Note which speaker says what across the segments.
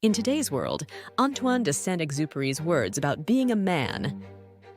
Speaker 1: In today's world, Antoine de Saint-Exupery's words about being a man,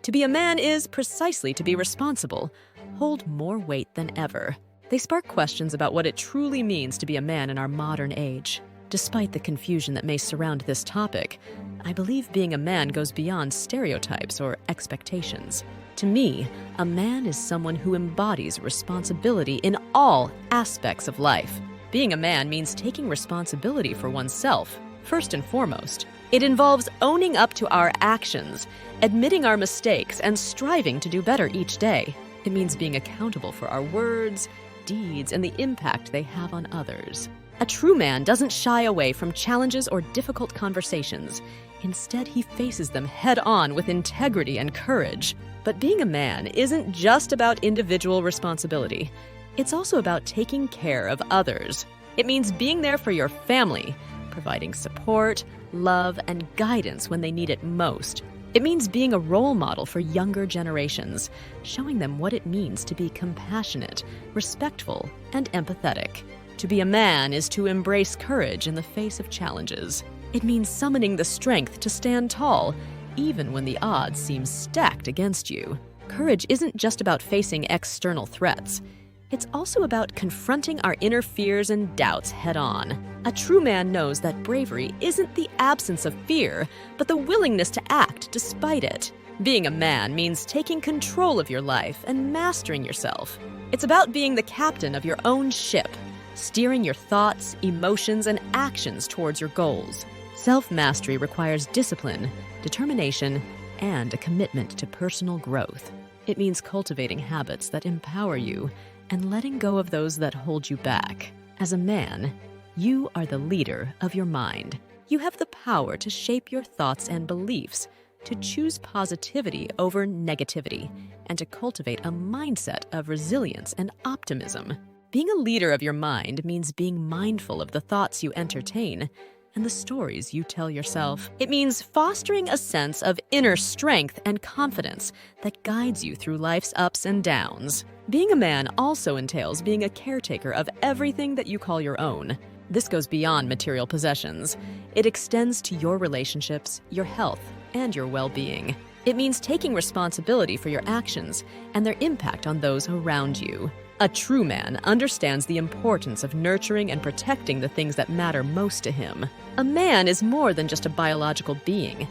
Speaker 1: to be a man is precisely to be responsible, hold more weight than ever. They spark questions about what it truly means to be a man in our modern age. Despite the confusion that may surround this topic, I believe being a man goes beyond stereotypes or expectations. To me, a man is someone who embodies responsibility in all aspects of life. Being a man means taking responsibility for oneself. First and foremost, it involves owning up to our actions, admitting our mistakes, and striving to do better each day. It means being accountable for our words, deeds, and the impact they have on others. A true man doesn't shy away from challenges or difficult conversations. Instead, he faces them head-on with integrity and courage. But being a man isn't just about individual responsibility. It's also about taking care of others. It means being there for your family, providing support, love, and guidance when they need it most. It means being a role model for younger generations, showing them what it means to be compassionate, respectful, and empathetic. To be a man is to embrace courage in the face of challenges. It means summoning the strength to stand tall, even when the odds seem stacked against you. Courage isn't just about facing external threats. It's also about confronting our inner fears and doubts head-on. A true man knows that bravery isn't the absence of fear, but the willingness to act despite it. Being a man means taking control of your life and mastering yourself. It's about being the captain of your own ship, steering your thoughts, emotions, and actions towards your goals. Self-mastery requires discipline, determination, and a commitment to personal growth. It means cultivating habits that empower you and letting go of those that hold you back. As a man, you are the leader of your mind. You have the power to shape your thoughts and beliefs, to choose positivity over negativity, and to cultivate a mindset of resilience and optimism. Being a leader of your mind means being mindful of the thoughts you entertain and the stories you tell yourself. It means fostering a sense of inner strength and confidence that guides you through life's ups and downs. Being a man also entails being a caretaker of everything that you call your own. This goes beyond material possessions. It extends to your relationships, your health, and your well-being. It means taking responsibility for your actions and their impact on those around you. A true man understands the importance of nurturing and protecting the things that matter most to him. A man is more than just a biological being.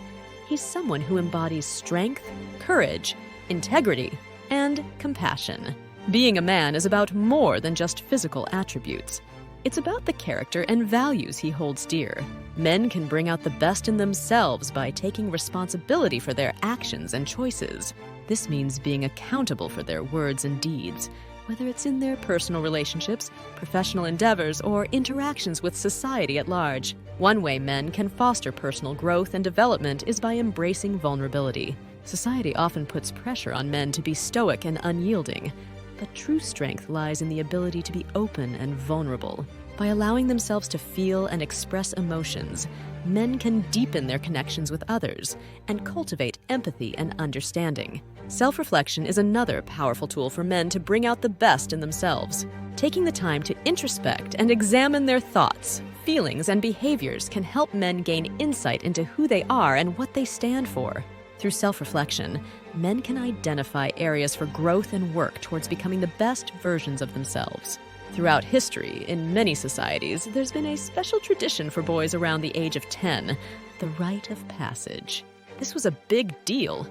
Speaker 1: He's someone who embodies strength, courage, integrity, and compassion. Being a man is about more than just physical attributes. It's about the character and values he holds dear. Men can bring out the best in themselves by taking responsibility for their actions and choices. This means being accountable for their words and deeds, whether it's in their personal relationships, professional endeavors, or interactions with society at large. One way men can foster personal growth and development is by embracing vulnerability. Society often puts pressure on men to be stoic and unyielding, but true strength lies in the ability to be open and vulnerable. By allowing themselves to feel and express emotions, men can deepen their connections with others and cultivate empathy and understanding. Self-reflection is another powerful tool for men to bring out the best in themselves. Taking the time to introspect and examine their thoughts, feelings, and behaviors can help men gain insight into who they are and what they stand for. Through self-reflection, men can identify areas for growth and work towards becoming the best versions of themselves. Throughout history, in many societies, there's been a special tradition for boys around the age of 10, the rite of passage. This was a big deal.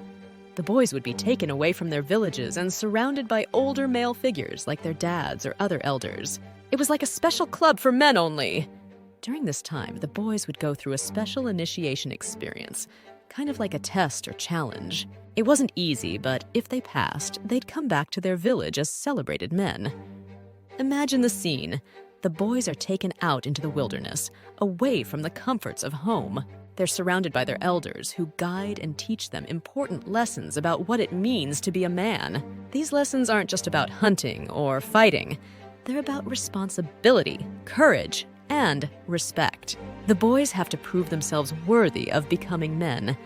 Speaker 1: The boys would be taken away from their villages and surrounded by older male figures like their dads or other elders. It was like a special club for men only. During this time, the boys would go through a special initiation experience, kind of like a test or challenge. It wasn't easy, but if they passed, they'd come back to their village as celebrated men. Imagine the scene. The boys are taken out into the wilderness, away from the comforts of home. They're surrounded by their elders who guide and teach them important lessons about what it means to be a man. These lessons aren't just about hunting or fighting. They're about responsibility, courage, and respect. The boys have to prove themselves worthy of becoming men,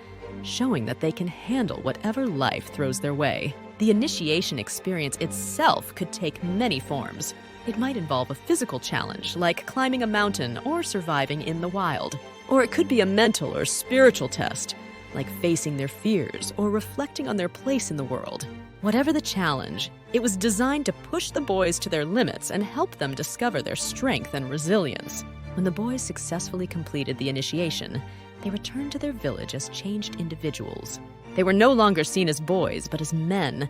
Speaker 1: showing that they can handle whatever life throws their way. The initiation experience itself could take many forms. It might involve a physical challenge, like climbing a mountain or surviving in the wild. Or it could be a mental or spiritual test, like facing their fears or reflecting on their place in the world. Whatever the challenge, it was designed to push the boys to their limits and help them discover their strength and resilience. When the boys successfully completed the initiation, they returned to their village as changed individuals. They were no longer seen as boys, but as men,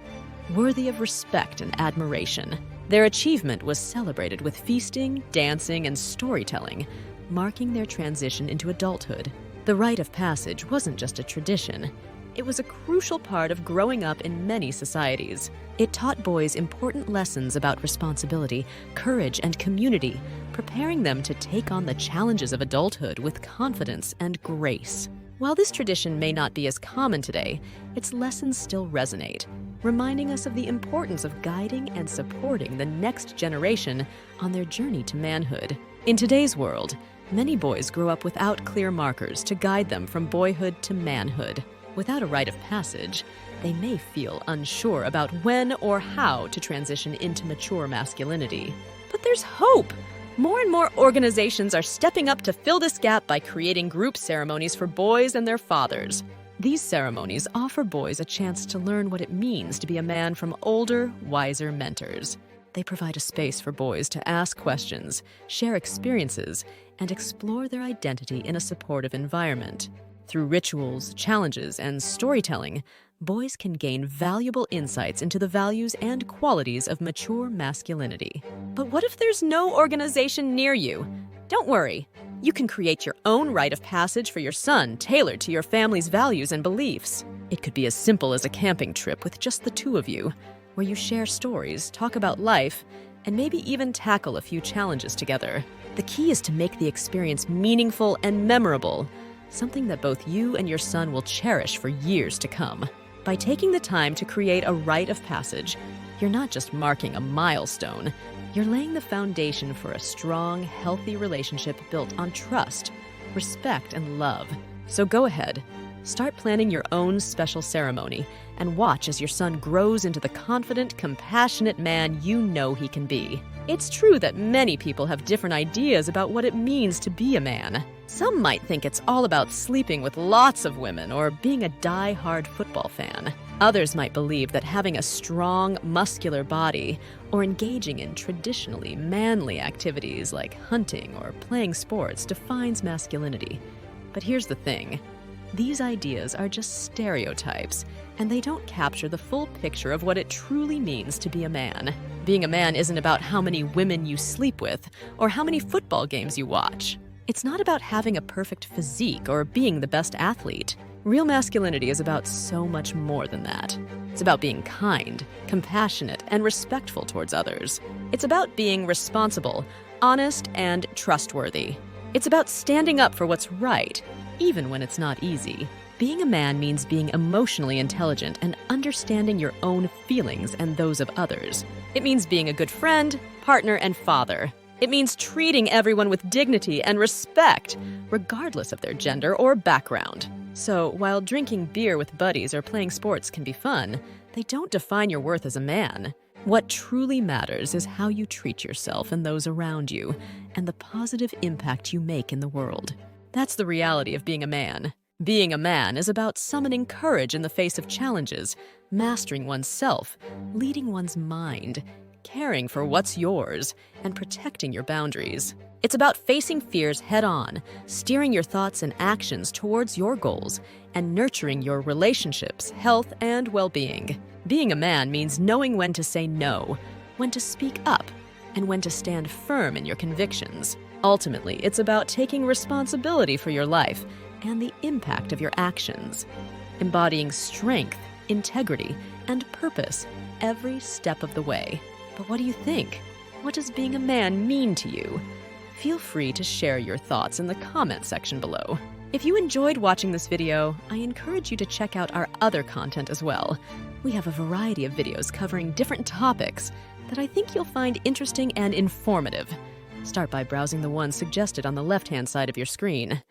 Speaker 1: worthy of respect and admiration. Their achievement was celebrated with feasting, dancing, and storytelling, marking their transition into adulthood. The rite of passage wasn't just a tradition. It was a crucial part of growing up in many societies. It taught boys important lessons about responsibility, courage, and community, preparing them to take on the challenges of adulthood with confidence and grace. While this tradition may not be as common today, its lessons still resonate, reminding us of the importance of guiding and supporting the next generation on their journey to manhood. In today's world, many boys grow up without clear markers to guide them from boyhood to manhood. Without a rite of passage, they may feel unsure about when or how to transition into mature masculinity. But there's hope! More and more organizations are stepping up to fill this gap by creating group ceremonies for boys and their fathers. These ceremonies offer boys a chance to learn what it means to be a man from older, wiser mentors. They provide a space for boys to ask questions, share experiences, and explore their identity in a supportive environment. Through rituals, challenges, and storytelling, boys can gain valuable insights into the values and qualities of mature masculinity. But what if there's no organization near you? Don't worry. You can create your own rite of passage for your son, tailored to your family's values and beliefs. It could be as simple as a camping trip with just the two of you, where you share stories, talk about life, and maybe even tackle a few challenges together. The key is to make the experience meaningful and memorable, something that both you and your son will cherish for years to come. By taking the time to create a rite of passage, you're not just marking a milestone, you're laying the foundation for a strong, healthy relationship built on trust, respect, and love. So go ahead, start planning your own special ceremony and watch as your son grows into the confident, compassionate man you know he can be. It's true that many people have different ideas about what it means to be a man. Some might think it's all about sleeping with lots of women or being a die-hard football fan. Others might believe that having a strong, muscular body or engaging in traditionally manly activities like hunting or playing sports defines masculinity. But here's the thing. These ideas are just stereotypes, and they don't capture the full picture of what it truly means to be a man. Being a man isn't about how many women you sleep with or how many football games you watch. It's not about having a perfect physique or being the best athlete. Real masculinity is about so much more than that. It's about being kind, compassionate, and respectful towards others. It's about being responsible, honest, and trustworthy. It's about standing up for what's right, even when it's not easy. Being a man means being emotionally intelligent and understanding your own feelings and those of others. It means being a good friend, partner, and father. It means treating everyone with dignity and respect, regardless of their gender or background. So, while drinking beer with buddies or playing sports can be fun, they don't define your worth as a man. What truly matters is how you treat yourself and those around you, and the positive impact you make in the world. That's the reality of being a man. Being a man is about summoning courage in the face of challenges, mastering oneself, leading one's mind, caring for what's yours, and protecting your boundaries. It's about facing fears head-on, steering your thoughts and actions towards your goals, and nurturing your relationships, health, and well-being. Being a man means knowing when to say no, when to speak up, and when to stand firm in your convictions. Ultimately, it's about taking responsibility for your life and the impact of your actions, embodying strength, integrity, and purpose every step of the way. But what do you think? What does being a man mean to you? Feel free to share your thoughts in the comment section below. If you enjoyed watching this video, I encourage you to check out our other content as well. We have a variety of videos covering different topics that I think you'll find interesting and informative. Start by browsing the ones suggested on the left-hand side of your screen.